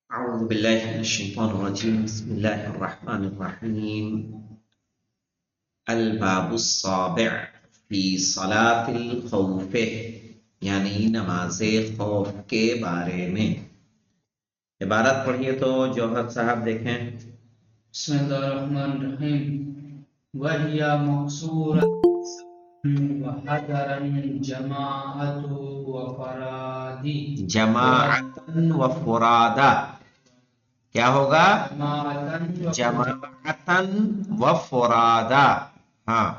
أعوذ بالله من الشيطان الرجيم بسم الله الرحمن الرحيم الباب السابع في صلاة الخوف یعنی نماز خوف کے بارے میں عبارت پڑھیے تو جوہر صاحب دیکھیں. بسم اللہ الرحمن الرحیم وَهِيَ مَقْصُورَةٌ وَحَذَرًا جَمَاعَةٌ وَفَرَادِ جماعتن و فرادا کیا ہوگا؟ جماعتاً جماعتن و فرادا. ہاں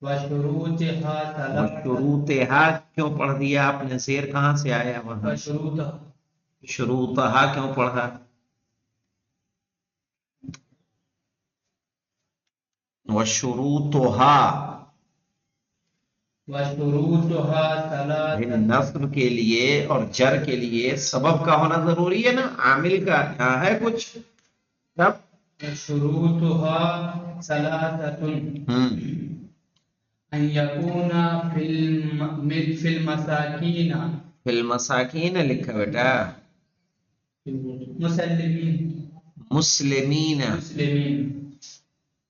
وشروطها ثلاثة شروطہا کیوں پڑھ دیا آپ نے؟ زیر کہاں سے آیا وہاں؟ وشروطها شروطہا کیوں پڑھا؟ وشروطہا ثلاثة نصب کے لیے اور جر کے لیے سبب کا ہونا ضروری ہے نا، عامل کا یہاں ہے کچھ تب. وشروطها ثلاثة أن يكون في المساكين فی المساکین لکھا بیٹا، مسلمین.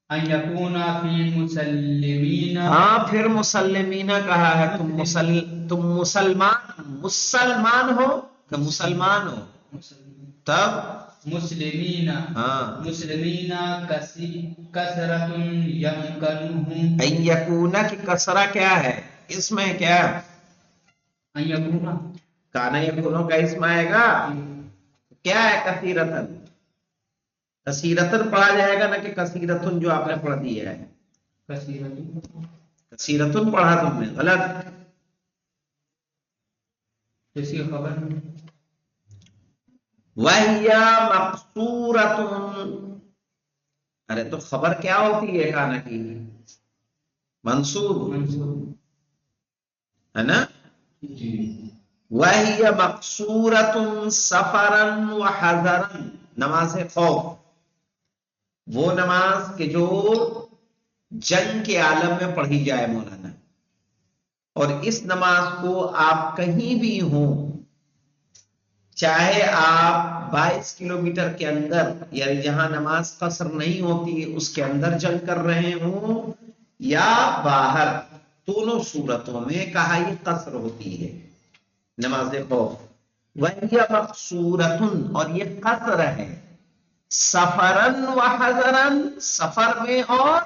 أن يكون في مسلمين ہاں پھر مسلمین کہا ہے. تم مسلمان ہو کہ مسلمان ہو؟ تب مسلمین ہاں مسلمین کثرت یمکنہم ان یکون کی کسرہ کیا ہے؟ اس میں کیا ان یکون کانا یکونوں کا اسم آئے گا. کیا ہے؟ کثیرتن. کثیرتن پڑھا جائے گا نہ کہ کثیرتن جو آپ نے پڑھ دیا ہے. کثیرتن پڑھا تم نے، غلط. اس کی خبر وَهِيَ مَقْصُورَةٌ. ارے تو خبر کیا ہوتی ہے کانا کی؟ منصوب ہے نا. وَهِيَ مَقْصُورَةٌ سَفَرًا وَحَذَرًا. نماز خوف وہ نماز کہ جو جنگ کے عالم میں پڑھی جائے مولانا، اور اس نماز کو آپ کہیں بھی ہوں، چاہے آپ 22 کلومیٹر کے اندر یعنی جہاں نماز قصر نہیں ہوتی اس کے اندر جنگ کر رہے ہوں یا باہر، دونوں صورتوں میں کہا یہ قصر ہوتی ہے نماز خوف. وَهِيَ مَقْصُورَةٌ اور یہ قصر ہے. سفرن و حضرن سفر میں اور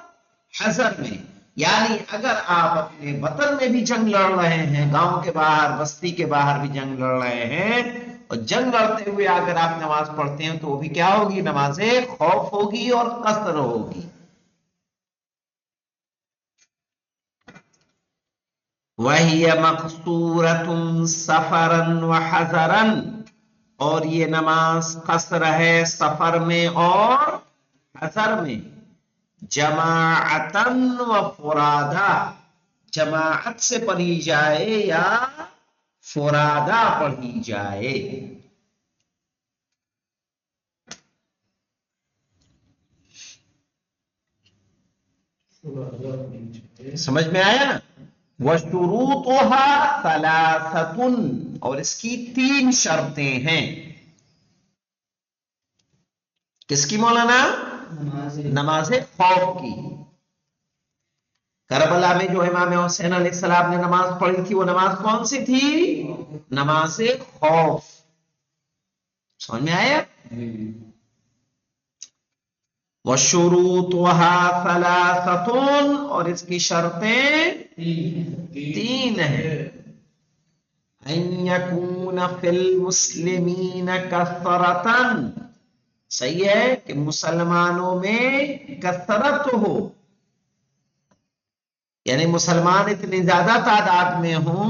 حضر میں، یعنی اگر آپ اپنے وطن میں بھی جنگ لڑ رہے ہیں، گاؤں کے باہر بستی کے باہر بھی جنگ لڑ رہے ہیں، اور جنگ لڑتے ہوئے اگر آپ نماز پڑھتے ہیں تو وہ بھی کیا ہوگی؟ نماز خوف ہوگی اور قصر ہوگی. وَهِيَ مَقْصُورَةٌ سَفَرًا وَحَضَرًا اور یہ نماز قصر ہے سفر میں اور حضر میں. جماعتن و فرادا جماعت سے پڑھی جائے یا فرادا پڑھی جائے. سمجھ میں آیا نا؟ وَشُرُوطُهَا ثَلَاثَةٌ اور اس کی 3 شرطیں ہیں. کس کی مولانا؟ نماز خوف کی. کربلا میں جو امام حسین علیہ السلام نے نماز پڑھی تھی وہ نماز کون سی تھی؟ نماز خوف. سمجھ میں آیا؟ وَشُرُوطُهَا ثَلَاثَةٌ اور اس کی شرطیں 3 ہیں. أَن يَكُونَ فِي الْمُسْلِمِينَ كَثْرَةً صحیح ہے کہ مسلمانوں میں کثرت ہو، یعنی مسلمان اتنی زیادہ تعداد میں ہوں.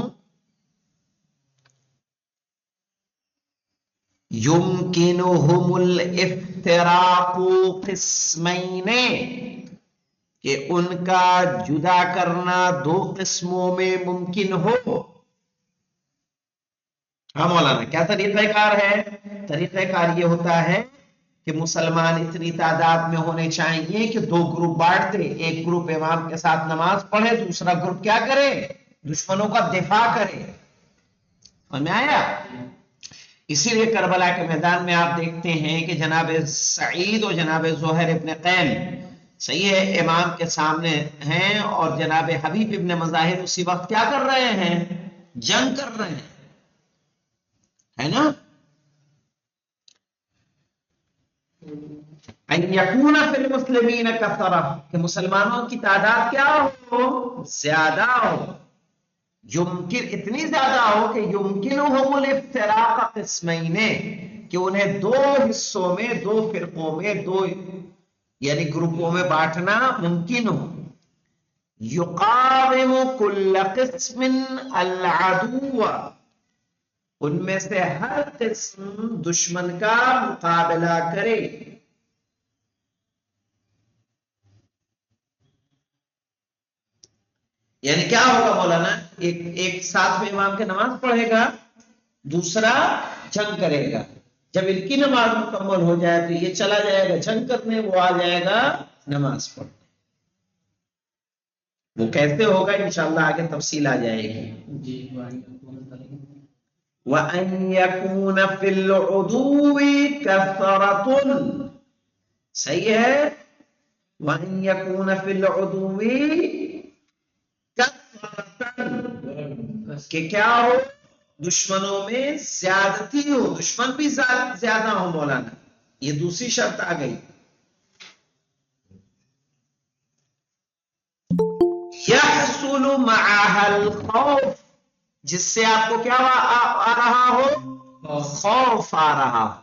يُمْكِنُهُمُ الْإِفْتِرَاقُ قِسْمَيْنِ کہ ان کا جدا کرنا 2 قسموں میں ممکن ہو. ہاں مولانا کیا طریقہ کار ہے؟ طریقہ کار یہ ہوتا ہے کہ مسلمان اتنی تعداد میں ہونے چاہیے کہ 2 گروپ بانٹ دے. ایک گروپ امام کے ساتھ نماز پڑھے، دوسرا گروپ کیا کرے؟ دشمنوں کا دفاع کرے. سمجھ میں آیا؟ اسی لیے کربلا کے میدان میں آپ دیکھتے ہیں کہ جناب سعید اور جناب زہیر ابن قین صحیح ہے امام کے سامنے ہیں، اور جناب حبیب ابن مظاہر اسی وقت کیا کر رہے ہیں؟ جنگ کر رہے ہیں، ہے نا؟ ان یکون فی المسلمین کثرہ، کہ مسلمانوں کی تعداد کیا ہو؟ زیادہ ہو، یمکن اتنی زیادہ ہو کہ یمکنہم الافتراق قسمین، کہ انہیں دو حصوں میں، دو فرقوں میں، دو یعنی گروپوں میں بانٹنا ممکن ہو. یقاوم کل قسم العدو، ان میں سے ہر قسم دشمن کا مقابلہ کرے. یعنی کیا ہوگا مولانا؟ ایک ساتھ میں امام کے نماز پڑھے گا، دوسرا جنگ کرے گا. جب ان کی نماز مکمل ہو جائے تو یہ چلا جائے گا جنگ کرنے، وہ آ جائے گا نماز پڑھنے. وہ کیسے ہوگا انشاءاللہ آگے تفصیل آ جائے گی. جی وَأَن يَكُونَ فِي الْعُدُوِّ كَثْرَةٌ، صحیح ہے. وَأَن يَكُونَ فِي الْعُدُوِّ کہ کیا ہو؟ دشمنوں میں زیادتی ہو، دشمن بھی زیادہ ہو مولانا. یہ دوسری شرط آ گئی. یحصل معها الخوف، جس سے آپ کو کیا آ رہا ہو؟ خوف آ رہا ہو.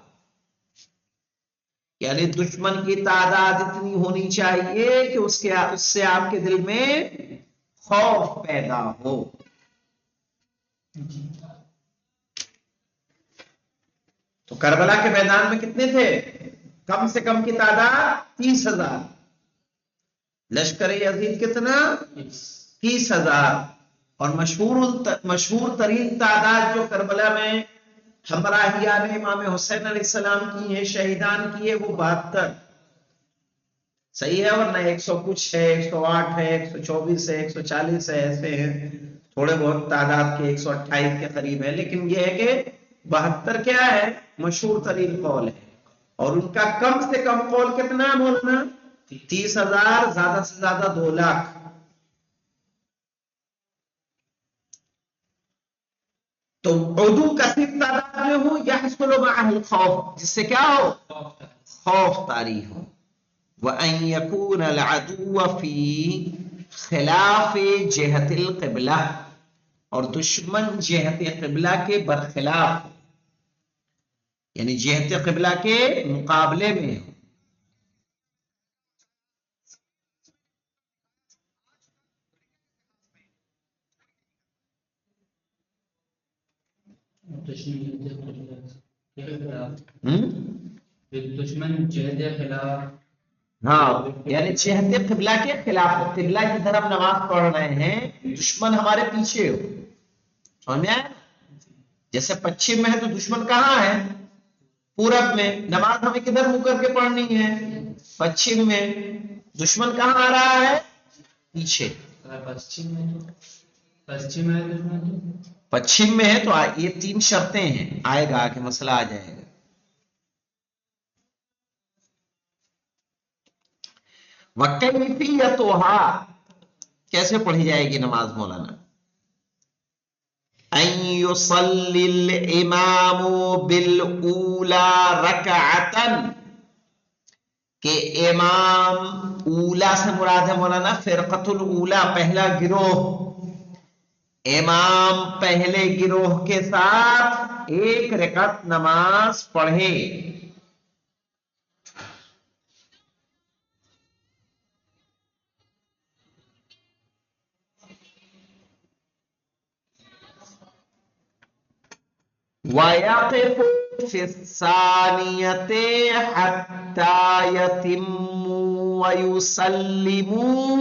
یعنی دشمن کی تعداد اتنی ہونی چاہیے کہ اس سے آپ کے دل میں خوف پیدا ہو. تو کربلا کے میدان میں کتنے تھے؟ کم سے کم کی تعداد 30,000. لشکر یزید کتنا؟ 30,000. اور مشہور ترین تعداد جو کربلا میں ہمراہیان امام حسین علیہ السلام کی ہے، شہیدان کی ہے، وہ 72. صحیح ہے. ورنہ 100 کچھ ہے، 108 ہے، 124 ہے، 140 ہے، ایسے ہیں تھوڑے بہت تعداد کے 128 کے قریب ہے. لیکن یہ ہے کہ 72 کیا ہے؟ مشہور ترین قول ہے. اور ان کا کم سے کم قول کتنا بولنا؟ 30,000، زیادہ سے زیادہ 2 لاکھ. تو عدو کثیر تعداد میں ہو، یحصل معه الخوف، جس سے کیا ہو؟ خوف طاری ہو. وَأَن يَكُونَ الْعَدُوَّ فِي خِلَافِ جِهَةِ الْقِبْلَةِ، اور دشمن جہت قبلہ کے برخلاف، یعنی جہت قبلہ کے مقابلے میں ہو. دشمن جہد خلاف، ہاں یعنی جہت قبلہ کے خلاف، قبلہ کی طرف نماز پڑھ رہے ہیں، دشمن ہمارے پیچھے ہو. سمجھے؟ جیسے پچھم میں ہے تو دشمن کہاں ہے؟ پورب میں. نماز ہمیں کدھر منہ کر کے پڑھنی ہے؟ پچھم میں. دشمن کہاں آ رہا ہے؟ پیچھے. پچھم میں ہے تو یہ 3 شرطیں ہیں، آئے گا کہ مسئلہ آ جائے گا. وَكَيْفِيَّتُهَا، کیسے پڑھی جائے گی نماز مولانا؟ أَن يُصَلِّ الْإِمَامُ بِالْأُولَى رَكَعَةً، کہ امام اولا سے مراد ہے مولانا فرقۃ الاولا، پہلا گروہ. امام پہلے گروہ کے ساتھ 1 رکعت نماز پڑھے. وَيَقِفُ فِي الثَّانِيَةِ حَتَّى يَتِمُّوا وَيُسَلِّمُوا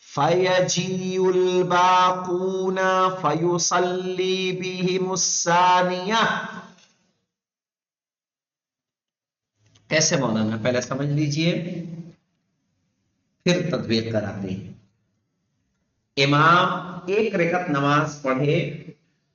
فَيَجِيءُ الْبَاقُونَ فَيُصَلِّي بِهِمُ الثَّانِيَةَ. کیسے مولانا؟ پہلے سمجھ لیجئے پھر تطبیق کراتے ہیں. امام 1 رکعت نماز پڑھے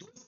2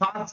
5।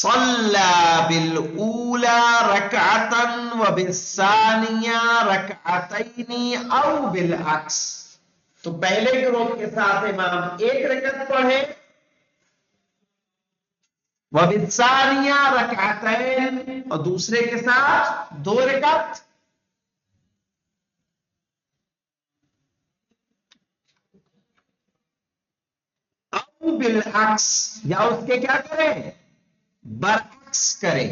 صلی بالأولى رکعتا وبالثانیہ رکعتین او بالعکس، تو پہلے گروہ کے ساتھ امام ایک رکعت پڑھے، وبالثانیہ رکعتین، اور دوسرے کے ساتھ 2 رکعت، او بالعکس، یا اس کے کیا کرے، برعکس کرے۔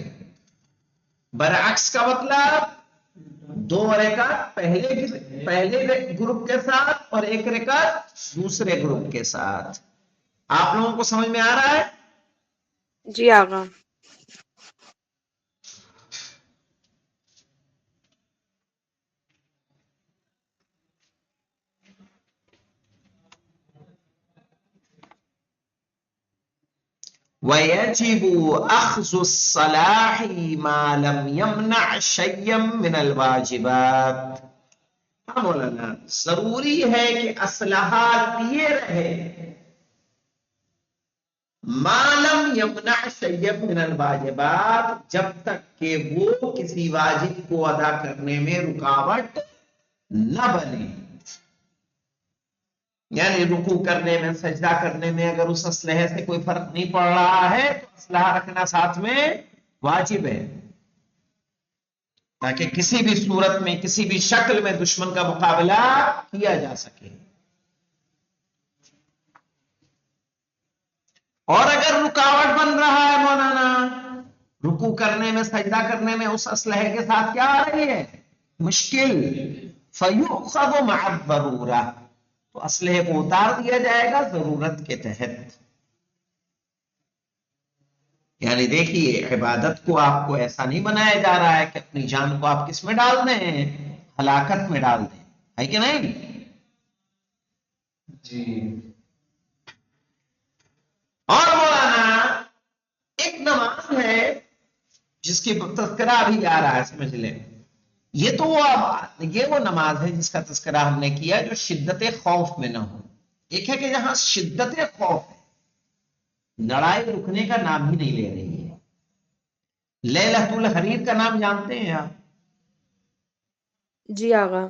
برعکس کا مطلب 2 رکعت پہلے گروپ کے ساتھ اور 1 رکعت دوسرے گروپ کے ساتھ۔ آپ لوگوں کو سمجھ میں آ رہا ہے؟ جی آقا۔ وَيَجِبُ أَخْذُ الصَّلَاحِ مَا لَمْ يَمْنَعْ شَيْئًا مِنَ الْوَاجِبَاتِ۔ ہاں مولانا، ضروری ہے کہ اسلحہ لیے رہے مَا لَمْ يَمْنَعْ شَيْئًا مِنَ الْوَاجِبَاتِ، جب تک کہ وہ کسی واجب کو ادا کرنے میں رکاوٹ نہ بنے۔ یعنی رکوع کرنے میں، سجدہ کرنے میں اگر اس اسلحے سے کوئی فرق نہیں پڑ رہا ہے تو اسلحہ رکھنا ساتھ میں واجب ہے، تاکہ کسی بھی صورت میں، کسی بھی شکل میں دشمن کا مقابلہ کیا جا سکے۔ اور اگر رکاوٹ بن رہا ہے مولانا رکوع کرنے میں، سجدہ کرنے میں، اس اسلحے کے ساتھ کیا آ رہی ہے، مشکل، فَيُؤْخَذُ مَعَ الضَّرُورَةِ، تو اسلحے کو اتار دیا جائے گا ضرورت کے تحت۔ یعنی دیکھیے، عبادت کو آپ کو ایسا نہیں بنایا جا رہا ہے کہ اپنی جان کو آپ کس میں ڈال دیں، ہلاکت میں ڈال دیں، ہے کہ نہیں؟ جی اور مولانا ایک نماز ہے جس کی تذکرہ ابھی آ رہا ہے، سمجھ لیں، یہ وہ نماز ہے جس کا تذکرہ ہم نے کیا جو شدت خوف میں نہ ہو۔ ایک ہے کہ جہاں شدت خوف ہے، لڑائی رکنے کا نام ہی نہیں لے رہی ہے۔ لیلۃ الحریر کا نام جانتے ہیں آپ؟ جی آقا۔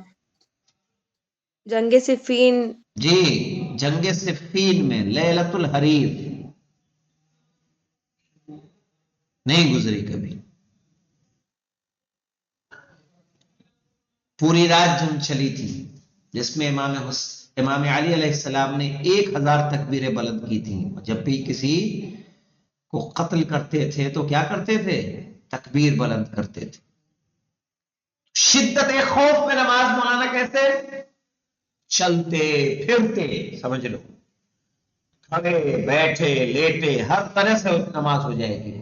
جنگ صفین۔ جی، جنگ صفین میں لیلۃ الحریر نہیں گزری کبھی، پوری رات جنگ چلی تھی جس میں امام علی علیہ السلام نے 1000 تکبیریں بلند کی تھیں۔ جب بھی کسی کو قتل کرتے تھے تو کیا کرتے تھے، تکبیر بلند کرتے تھے۔ شدت خوف میں نماز مولانا کیسے، چلتے پھرتے، سمجھ لو، کھڑے بیٹھے لیٹے، ہر طرح سے نماز ہو جائے گی،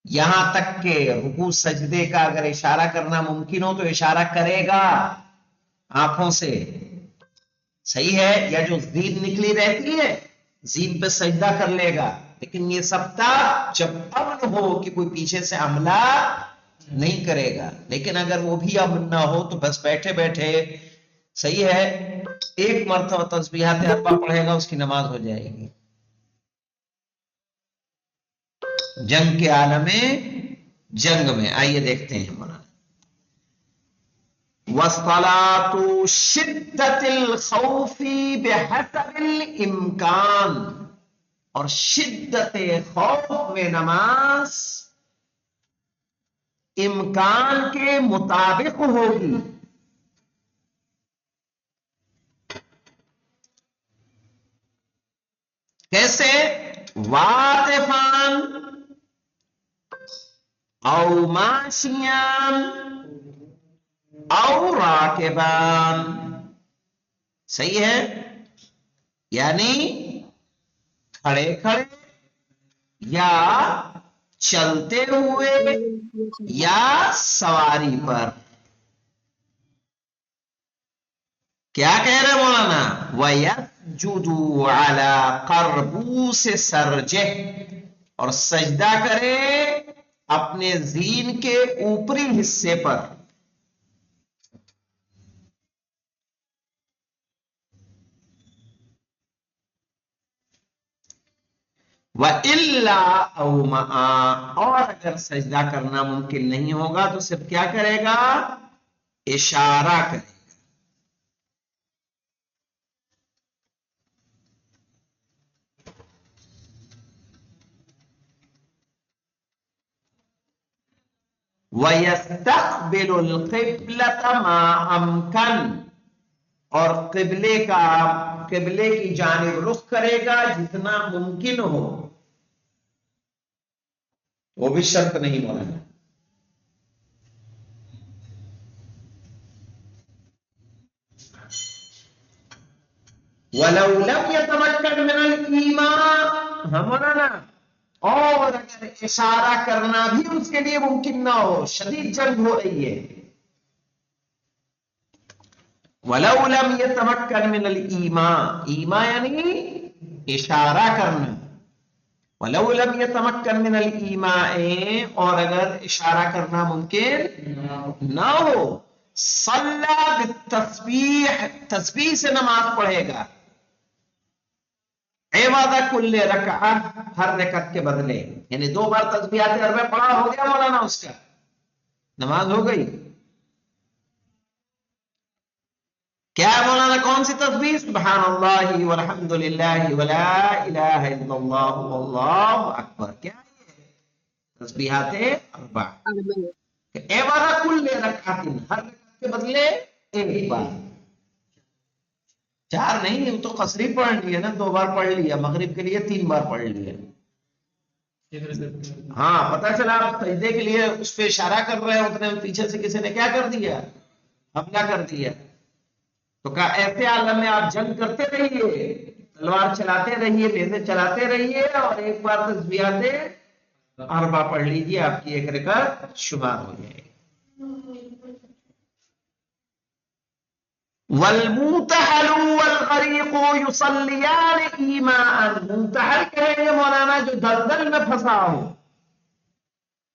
یہاں تک کہ رکوع سجدے کا اگر اشارہ کرنا ممکن ہو تو اشارہ کرے گا آنکھوں سے، صحیح ہے، یا جو زین نکلی رہتی ہے زین پہ سجدہ کر لے گا، لیکن یہ سب تک جب امن ہو کہ کوئی پیچھے سے حملہ نہیں کرے گا۔ لیکن اگر وہ بھی امن نہ ہو تو بس بیٹھے بیٹھے، صحیح ہے، 1 مرتبہ تسبیحات اربع پڑھے گا اس کی نماز ہو جائے گی۔ جنگ کے عالم جنگ میں آئیے دیکھتے ہیں مولانا، وَالصَّلَاةُ شِدَّةِ الْخَوْفِ بِحَسَبِ الْإِمْكَانِ، اور شدت خوف میں نماز امکان کے مطابق ہوگی۔ کیسے، واقفان او ماشیان او راکبان، صحیح ہے، یعنی کھڑے کھڑے یا چلتے ہوئے یا سواری پر۔ کیا کہہ رہے مولانا، وَيَسْجُدُ عَلَى قَرْبُوسِ سَرْجِهِ، اور سجدہ کرے اپنے زین کے اوپری حصے پر۔ وَإِن وَإِلَّا أَوْ مَعَا، اور اگر سجدہ کرنا ممکن نہیں ہوگا تو صرف کیا کرے گا؟ اشارہ کرے گا. وَيَسْتَقْبِلُ الْقِبْلَةَ مَا أَمْكَنَ، اور قبلے کی جانب رخ کرے گا جتنا ممکن ہو. وہ بھی شرط نہیں مولانا. وَلَوْ لَمْ يَتَمَكَّنْ مِنَ الْإِيمَاءِ، ہم مولانا، اور اگر اشارہ کرنا بھی اس کے لیے ممکن نہ ہو، شدید جنگ ہو رہی ہے. وَلَوْ لَمْ يَتَمَكَّنْ مِنَ الْإِيمَاءِ، ایما یعنی اشارہ کرنا. وَلَوْ لَمْ يَتَمَكَّنْ مِنَ الْإِيمَاءِ، اور اگر اشارہ کرنا ممکن نہ ہو، صَلَّى بِالتَّسْبِيحِ، تسبیح سے نماز پڑھے گا. عوض کل رکعہ، ہر رکعت کے بدلے، یعنی 2 بار تسبیحات اربع پڑھا، ہو گیا مولانا، اس کا نماز ہو گئی. کیا ہے مولانا؟ کون سی تسبیح؟ سبحان اللہ والحمد للہ ولا الہ الا اللہ واللہ اکبر. کیا ہے تسبیحات اربع. عوض کل رکعت، ہر رکعت کے بدلے 1 بار. 4 نہیں، وہ تو قصری پڑھ لیا نا، 2 بار پڑھ لیا. مغرب کے لیے 3 بار پڑھ لیا. ہاں پتہ چلا آپ سجدے کے لیے اس پہ اشارہ کر رہے ہیں، اتنے پیچھے سے کسی نے کیا کر دیا؟ حملہ کر دیا. تو کہا ایسے عالم میں آپ جنگ کرتے رہیے، تلوار چلاتے رہیے، نیزے چلاتے رہیے، اور 1 بار تسبیحات اربع پڑھ لیجیے، آپ کی 1 رکعت شمار ہو جائے گی. وَالْمُوتَحَلُ وَالْغَرِيقُ يُصَلِّيَانِ إِيمَاءً، منتحل کہیں گے مولانا جو دلدل میں پھنسا ہو،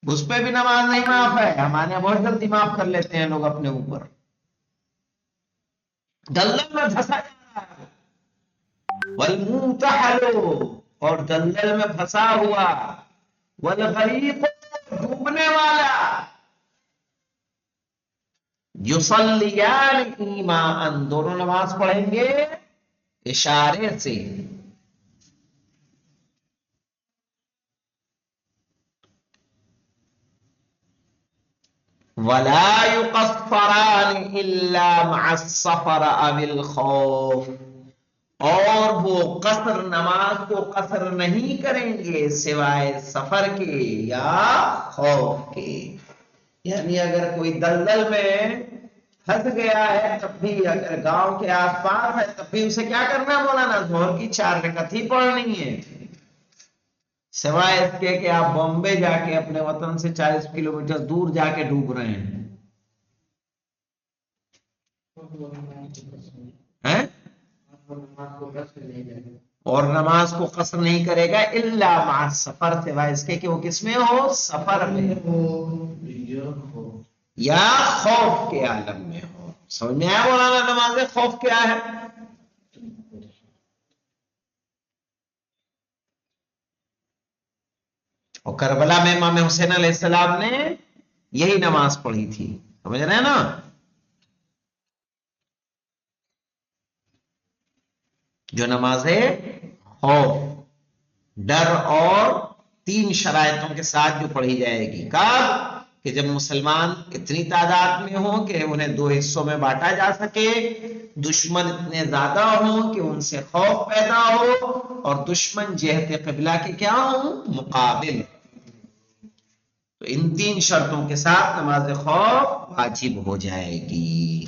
اس پہ بھی نماز نہیں معاف ہے. ہمارے بہت جلدی معاف کر لیتے ہیں لوگ اپنے اوپر. دلدل میں پھنسا جا رہا ہے. وَالْمُوتَحَلُ، اور دلدل میں پھنسا ہوا. وَالْغَرِيقُ، ڈوبنے والا. یصلیان ایماء، دونوں نماز پڑھیں گے اشارے سے. ولا يقصران الا مع السفر او الخوف، اور وہ قصر، نماز کو قصر نہیں کریں گے سوائے سفر کے یا خوف کے. یعنی اگر کوئی دلدل میں پھنس گیا ہے تب بھی، اگر گاؤں کے آس پاس ہے تب بھی اسے کیا کرنا ہے مولانا؟ ظہر کی 4 رکعت ہی پڑھنی ہے، سوائے اس کے کہ آپ بامبے جا کے اپنے وطن سے 40 کلومیٹر دور جا کے ڈوب رہے ہیں. اور نماز کو قصر نہیں کرے گا الا مع السفر، سوائے اس کے کہ وہ کس میں ہو؟ سفر میں ہو یا خوف کے عالم میں ہو. سمجھ میں آیا مولانا نماز خوف کیا ہے؟ اور کربلا میں امام حسین علیہ السلام نے یہی نماز پڑھی تھی. سمجھ رہے ہیں نا؟ جو نماز خوف، ڈر اور 3 شرائطوں کے ساتھ جو پڑھی جائے گی. کب؟ کہ جب مسلمان اتنی تعداد میں ہوں کہ انہیں 2 حصوں میں بانٹا جا سکے، دشمن اتنے زیادہ ہوں کہ ان سے خوف پیدا ہو، اور دشمن جہت قبلہ کے کیا ہوں؟ مقابل. تو ان 3 شرطوں کے ساتھ نماز خوف واجب ہو جائے گی.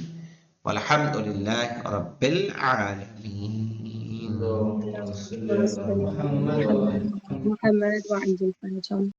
والحمدللہ رب العالمین. محمد وعلى آل محمد.